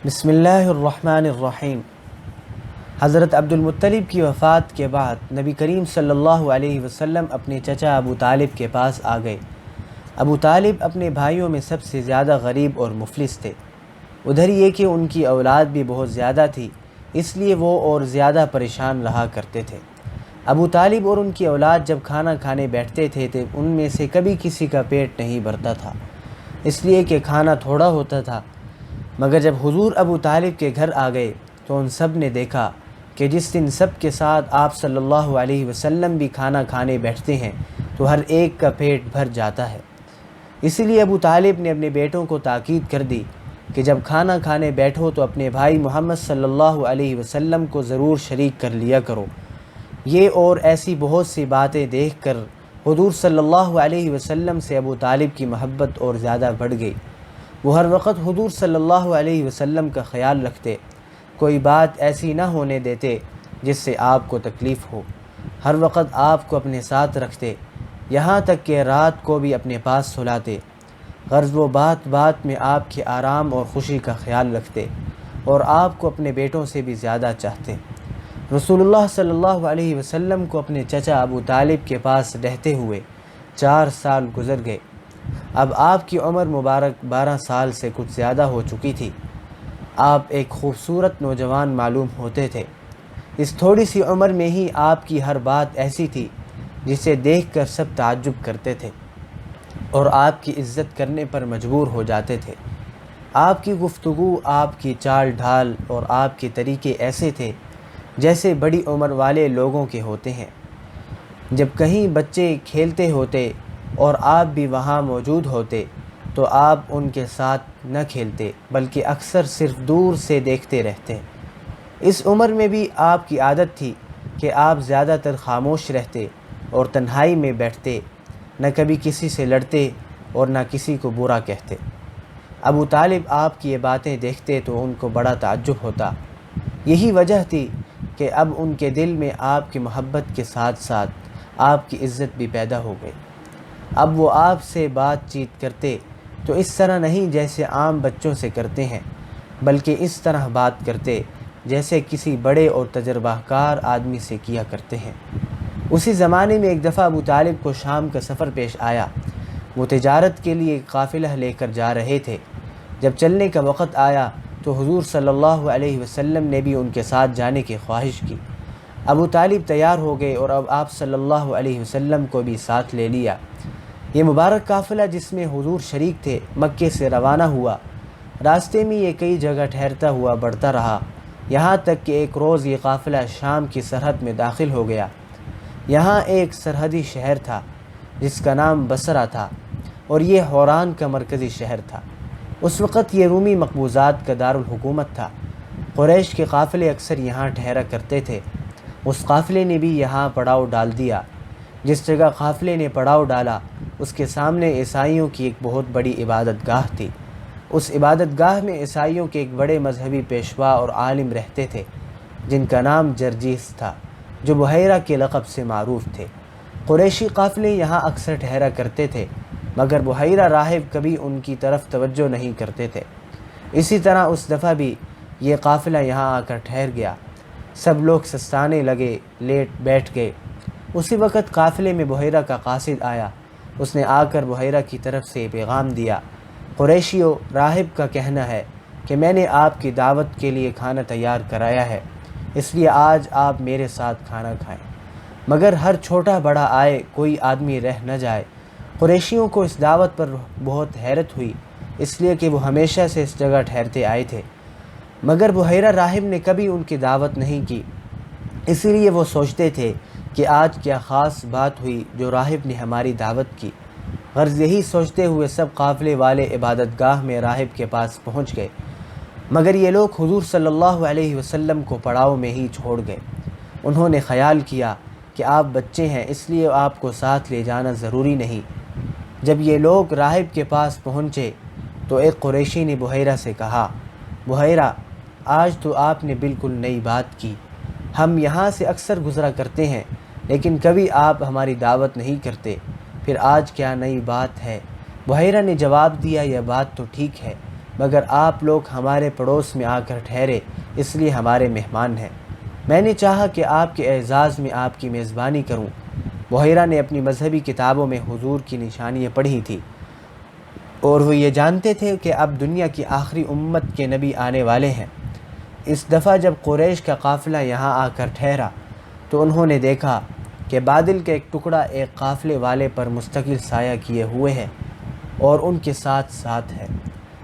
بسم اللہ الرحمن الرحیم۔ حضرت عبد المطلب کی وفات کے بعد نبی کریم صلی اللہ علیہ وسلم اپنے چچا ابو طالب کے پاس آ گئے۔ ابو طالب اپنے بھائیوں میں سب سے زیادہ غریب اور مفلس تھے۔ ادھر یہ کہ ان کی اولاد بھی بہت زیادہ تھی، اس لیے وہ اور زیادہ پریشان رہا کرتے تھے۔ ابو طالب اور ان کی اولاد جب کھانا کھانے بیٹھتے تھے تو ان میں سے کبھی کسی کا پیٹ نہیں بھرتا تھا، اس لیے کہ کھانا تھوڑا ہوتا تھا۔ مگر جب حضور ابو طالب کے گھر آ گئے تو ان سب نے دیکھا کہ جس دن سب کے ساتھ آپ صلی اللہ علیہ وسلم بھی کھانا کھانے بیٹھتے ہیں تو ہر ایک کا پیٹ بھر جاتا ہے۔ اسی لیے ابو طالب نے اپنے بیٹوں کو تاکید کر دی کہ جب کھانا کھانے بیٹھو تو اپنے بھائی محمد صلی اللہ علیہ وسلم کو ضرور شریک کر لیا کرو۔ یہ اور ایسی بہت سی باتیں دیکھ کر حضور صلی اللہ علیہ وسلم سے ابو طالب کی محبت اور زیادہ بڑھ گئی۔ وہ ہر وقت حضور صلی اللہ علیہ وسلم کا خیال رکھتے، کوئی بات ایسی نہ ہونے دیتے جس سے آپ کو تکلیف ہو۔ ہر وقت آپ کو اپنے ساتھ رکھتے، یہاں تک کہ رات کو بھی اپنے پاس سلاتے۔ غرض وہ بات بات میں آپ کے آرام اور خوشی کا خیال رکھتے اور آپ کو اپنے بیٹوں سے بھی زیادہ چاہتے۔ رسول اللہ صلی اللہ علیہ وسلم کو اپنے چچا ابو طالب کے پاس رہتے ہوئے 4 سال گزر گئے۔ اب آپ کی عمر مبارک 12 سال سے کچھ زیادہ ہو چکی تھی۔ آپ ایک خوبصورت نوجوان معلوم ہوتے تھے۔ اس تھوڑی سی عمر میں ہی آپ کی ہر بات ایسی تھی جسے دیکھ کر سب تعجب کرتے تھے اور آپ کی عزت کرنے پر مجبور ہو جاتے تھے۔ آپ کی گفتگو، آپ کی چال ڈھال اور آپ کے طریقے ایسے تھے جیسے بڑی عمر والے لوگوں کے ہوتے ہیں۔ جب کہیں بچے کھیلتے ہوتے اور آپ بھی وہاں موجود ہوتے تو آپ ان کے ساتھ نہ کھیلتے بلکہ اکثر صرف دور سے دیکھتے رہتے۔ اس عمر میں بھی آپ کی عادت تھی کہ آپ زیادہ تر خاموش رہتے اور تنہائی میں بیٹھتے، نہ کبھی کسی سے لڑتے اور نہ کسی کو برا کہتے۔ ابو طالب آپ کی یہ باتیں دیکھتے تو ان کو بڑا تعجب ہوتا۔ یہی وجہ تھی کہ اب ان کے دل میں آپ کی محبت کے ساتھ ساتھ آپ کی عزت بھی پیدا ہو گئی۔ اب وہ آپ سے بات چیت کرتے تو اس طرح نہیں جیسے عام بچوں سے کرتے ہیں، بلکہ اس طرح بات کرتے جیسے کسی بڑے اور تجربہ کار آدمی سے کیا کرتے ہیں۔ اسی زمانے میں ایک دفعہ ابو طالب کو شام کا سفر پیش آیا۔ وہ تجارت کے لیے ایک قافلہ لے کر جا رہے تھے۔ جب چلنے کا وقت آیا تو حضور صلی اللہ علیہ وسلم نے بھی ان کے ساتھ جانے کی خواہش کی۔ ابو طالب تیار ہو گئے اور اب آپ صلی اللہ علیہ وسلم کو بھی ساتھ لے لیا۔ یہ مبارک قافلہ جس میں حضور شریک تھے مکے سے روانہ ہوا۔ راستے میں یہ کئی جگہ ٹھہرتا ہوا بڑھتا رہا، یہاں تک کہ ایک روز یہ قافلہ شام کی سرحد میں داخل ہو گیا۔ یہاں ایک سرحدی شہر تھا جس کا نام بصرہ تھا اور یہ حوران کا مرکزی شہر تھا۔ اس وقت یہ رومی مقبوضات کا دارالحکومت تھا۔ قریش کے قافلے اکثر یہاں ٹھہرا کرتے تھے۔ اس قافلے نے بھی یہاں پڑاؤ ڈال دیا۔ جس جگہ قافلے نے پڑاؤ ڈالا اس کے سامنے عیسائیوں کی ایک بہت بڑی عبادت گاہ تھی۔ اس عبادت گاہ میں عیسائیوں کے ایک بڑے مذہبی پیشوا اور عالم رہتے تھے جن کا نام جرجیس تھا، جو بحیرہ کے لقب سے معروف تھے۔ قریشی قافلے یہاں اکثر ٹھہرا کرتے تھے مگر بحیرہ راہب کبھی ان کی طرف توجہ نہیں کرتے تھے۔ اسی طرح اس دفعہ بھی یہ قافلہ یہاں آ کر ٹھہر گیا۔ سب لوگ سستانے لگے، بیٹھ گئے۔ اسی وقت قافلے میں بحیرہ کا قاصد آیا۔ اس نے آ کر بحیرہ کی طرف سے پیغام دیا، قریشیو، راہب کا کہنا ہے کہ میں نے آپ کی دعوت کے لیے کھانا تیار کرایا ہے، اس لیے آج آپ میرے ساتھ کھانا کھائیں، مگر ہر چھوٹا بڑا آئے، کوئی آدمی رہ نہ جائے۔ قریشیوں کو اس دعوت پر بہت حیرت ہوئی، اس لیے کہ وہ ہمیشہ سے اس جگہ ٹھہرتے آئے تھے، مگر بحیرہ راہب نے کبھی ان کی دعوت نہیں کی۔ اسی لیے وہ سوچتے تھے کہ آج کیا خاص بات ہوئی جو راہب نے ہماری دعوت کی۔ غرض یہی سوچتے ہوئے سب قافلے والے عبادت گاہ میں راہب کے پاس پہنچ گئے، مگر یہ لوگ حضور صلی اللہ علیہ وسلم کو پڑاؤ میں ہی چھوڑ گئے۔ انہوں نے خیال کیا کہ آپ بچے ہیں، اس لیے آپ کو ساتھ لے جانا ضروری نہیں۔ جب یہ لوگ راہب کے پاس پہنچے تو ایک قریشی نے بحیرہ سے کہا، بحیرہ، آج تو آپ نے بالکل نئی بات کی۔ ہم یہاں سے اکثر گزرا کرتے ہیں لیکن کبھی آپ ہماری دعوت نہیں کرتے، پھر آج کیا نئی بات ہے؟ بحیرہ نے جواب دیا، یہ بات تو ٹھیک ہے، مگر آپ لوگ ہمارے پڑوس میں آ کر ٹھہرے، اس لیے ہمارے مہمان ہیں۔ میں نے چاہا کہ آپ کے اعزاز میں آپ کی میزبانی کروں۔ بحیرہ نے اپنی مذہبی کتابوں میں حضور کی نشانیاں پڑھی تھی، اور وہ یہ جانتے تھے کہ اب دنیا کی آخری امت کے نبی آنے والے ہیں۔ اس دفعہ جب قریش کا قافلہ یہاں آ کر ٹھہرا تو انہوں نے دیکھا کہ بادل کا ایک ٹکڑا ایک قافلے والے پر مستقل سایہ کیے ہوئے ہے اور ان کے ساتھ ساتھ ہے۔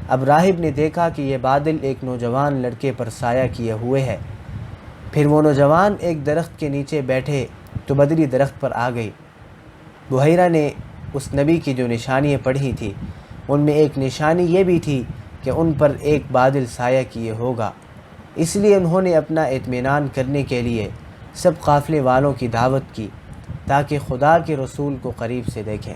اب راہب نے دیکھا کہ یہ بادل ایک نوجوان لڑکے پر سایہ کیے ہوئے ہے۔ پھر وہ نوجوان ایک درخت کے نیچے بیٹھے تو بدری درخت پر آ گئی۔ بحیرہ نے اس نبی کی جو نشانیاں پڑھی تھی ان میں ایک نشانی یہ بھی تھی کہ ان پر ایک بادل سایہ کیے ہوگا۔ اس لیے انہوں نے اپنا اطمینان کرنے کے لیے سب قافلے والوں کی دعوت کی تاکہ خدا کے رسول کو قریب سے دیکھیں۔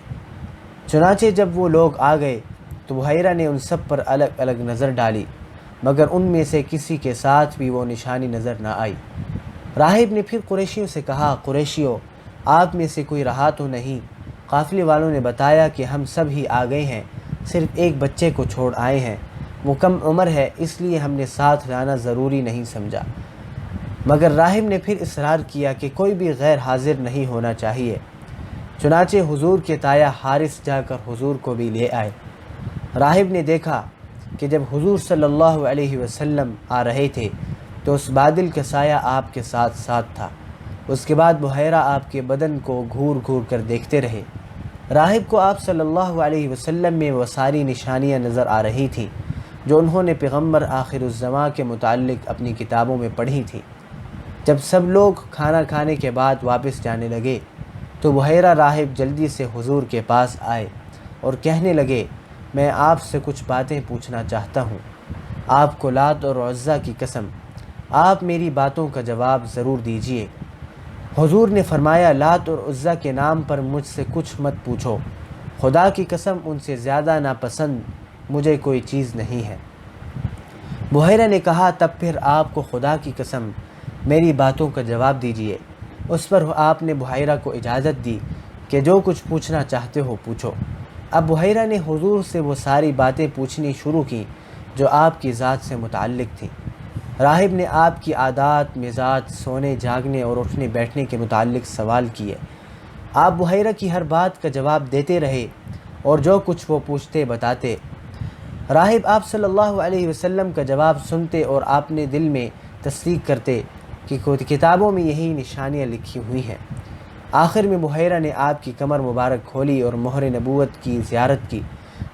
چنانچہ جب وہ لوگ آ گئے تو بحیرہ نے ان سب پر الگ الگ نظر ڈالی، مگر ان میں سے کسی کے ساتھ بھی وہ نشانی نظر نہ آئی۔ راہب نے پھر قریشیوں سے کہا، قریشیوں، آپ میں سے کوئی رہا تو نہیں؟ قافلے والوں نے بتایا کہ ہم سب ہی آ گئے ہیں، صرف ایک بچے کو چھوڑ آئے ہیں، وہ کم عمر ہے، اس لیے ہم نے ساتھ لانا ضروری نہیں سمجھا۔ مگر راہب نے پھر اصرار کیا کہ کوئی بھی غیر حاضر نہیں ہونا چاہیے۔ چنانچہ حضور کے تایا حارث جا کر حضور کو بھی لے آئے۔ راہب نے دیکھا کہ جب حضور صلی اللہ علیہ وسلم آ رہے تھے تو اس بادل کا سایہ آپ کے ساتھ ساتھ تھا۔ اس کے بعد بحیرہ آپ کے بدن کو گھور گھور کر دیکھتے رہے۔ راہب کو آپ صلی اللہ علیہ وسلم میں وہ ساری نشانیاں نظر آ رہی تھیں جو انہوں نے پیغمبر آخر الزماں کے متعلق اپنی کتابوں میں پڑھی تھیں۔ جب سب لوگ کھانا کھانے کے بعد واپس جانے لگے تو بحیرہ راہب جلدی سے حضور کے پاس آئے اور کہنے لگے، میں آپ سے کچھ باتیں پوچھنا چاہتا ہوں۔ آپ کو لات اور عزیٰ کی قسم، آپ میری باتوں کا جواب ضرور دیجیے۔ حضور نے فرمایا، لات اور عزیٰ کے نام پر مجھ سے کچھ مت پوچھو، خدا کی قسم ان سے زیادہ ناپسند مجھے کوئی چیز نہیں ہے۔ بحیرہ نے کہا، تب پھر آپ کو خدا کی قسم میری باتوں کا جواب دیجیے۔ اس پر آپ نے بحیرہ کو اجازت دی کہ جو کچھ پوچھنا چاہتے ہو پوچھو۔ اب بحیرہ نے حضور سے وہ ساری باتیں پوچھنی شروع کیں جو آپ کی ذات سے متعلق تھیں۔ راہب نے آپ کی عادات، مزاج، سونے جاگنے اور اٹھنے بیٹھنے کے متعلق سوال کیے۔ آپ بحیرہ کی ہر بات کا جواب دیتے رہے اور جو کچھ وہ پوچھتے بتاتے۔ راہب آپ صلی اللہ علیہ وسلم کا جواب سنتے اور اپنے دل میں تصدیق کرتے کہ کتابوں میں یہی نشانیاں لکھی ہوئی ہیں۔ آخر میں بحیرہ نے آپ کی کمر مبارک کھولی اور مہر نبوت کی زیارت کی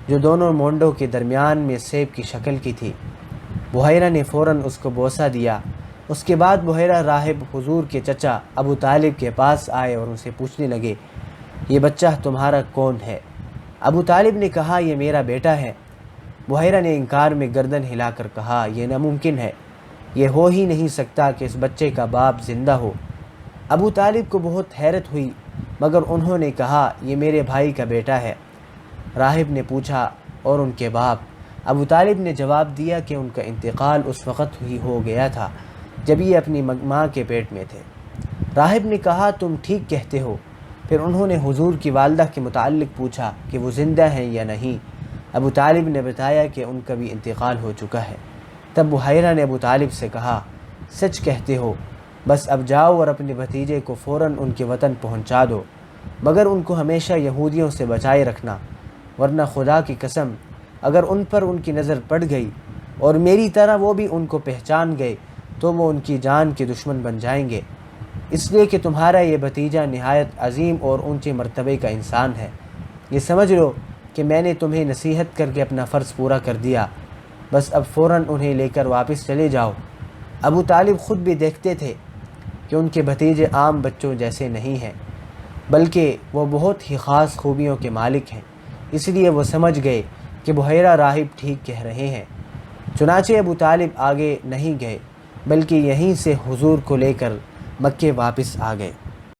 جو دونوں مونڈوں کے درمیان میں سیب کی شکل کی تھی۔ بحیرہ نے فوراً اس کو بوسہ دیا۔ اس کے بعد بحیرہ راہب حضور کے چچا ابو طالب کے پاس آئے اور ان سے پوچھنے لگے، یہ بچہ تمہارا کون ہے؟ ابو طالب نے کہا، یہ میرا بیٹا ہے۔ بحیرہ نے انکار میں گردن ہلا کر کہا، یہ ناممکن ہے، یہ ہو ہی نہیں سکتا کہ اس بچے کا باپ زندہ ہو۔ ابو طالب کو بہت حیرت ہوئی، مگر انہوں نے کہا، یہ میرے بھائی کا بیٹا ہے۔ راہب نے پوچھا، اور ان کے باپ؟ ابو طالب نے جواب دیا کہ ان کا انتقال اس وقت ہی ہو گیا تھا جب یہ اپنی ماں کے پیٹ میں تھے۔ راہب نے کہا، تم ٹھیک کہتے ہو۔ پھر انہوں نے حضور کی والدہ کے متعلق پوچھا کہ وہ زندہ ہیں یا نہیں۔ ابو طالب نے بتایا کہ ان کا بھی انتقال ہو چکا ہے۔ تب بحیرہ نے ابو طالب سے کہا، سچ کہتے ہو، بس اب جاؤ اور اپنے بھتیجے کو فوراً ان کے وطن پہنچا دو، مگر ان کو ہمیشہ یہودیوں سے بچائے رکھنا، ورنہ خدا کی قسم اگر ان پر ان کی نظر پڑ گئی اور میری طرح وہ بھی ان کو پہچان گئے تو وہ ان کی جان کے دشمن بن جائیں گے، اس لیے کہ تمہارا یہ بھتیجا نہایت عظیم اور اونچے مرتبے کا انسان ہے۔ یہ سمجھ لو کہ میں نے تمہیں نصیحت کر کے اپنا فرض پورا کر دیا، بس اب فوراً انہیں لے کر واپس چلے جاؤ۔ ابو طالب خود بھی دیکھتے تھے کہ ان کے بھتیجے عام بچوں جیسے نہیں ہیں، بلکہ وہ بہت ہی خاص خوبیوں کے مالک ہیں، اس لیے وہ سمجھ گئے کہ بحیرہ راہب ٹھیک کہہ رہے ہیں۔ چنانچہ ابو طالب آگے نہیں گئے بلکہ یہیں سے حضور کو لے کر مکے واپس آ گئے۔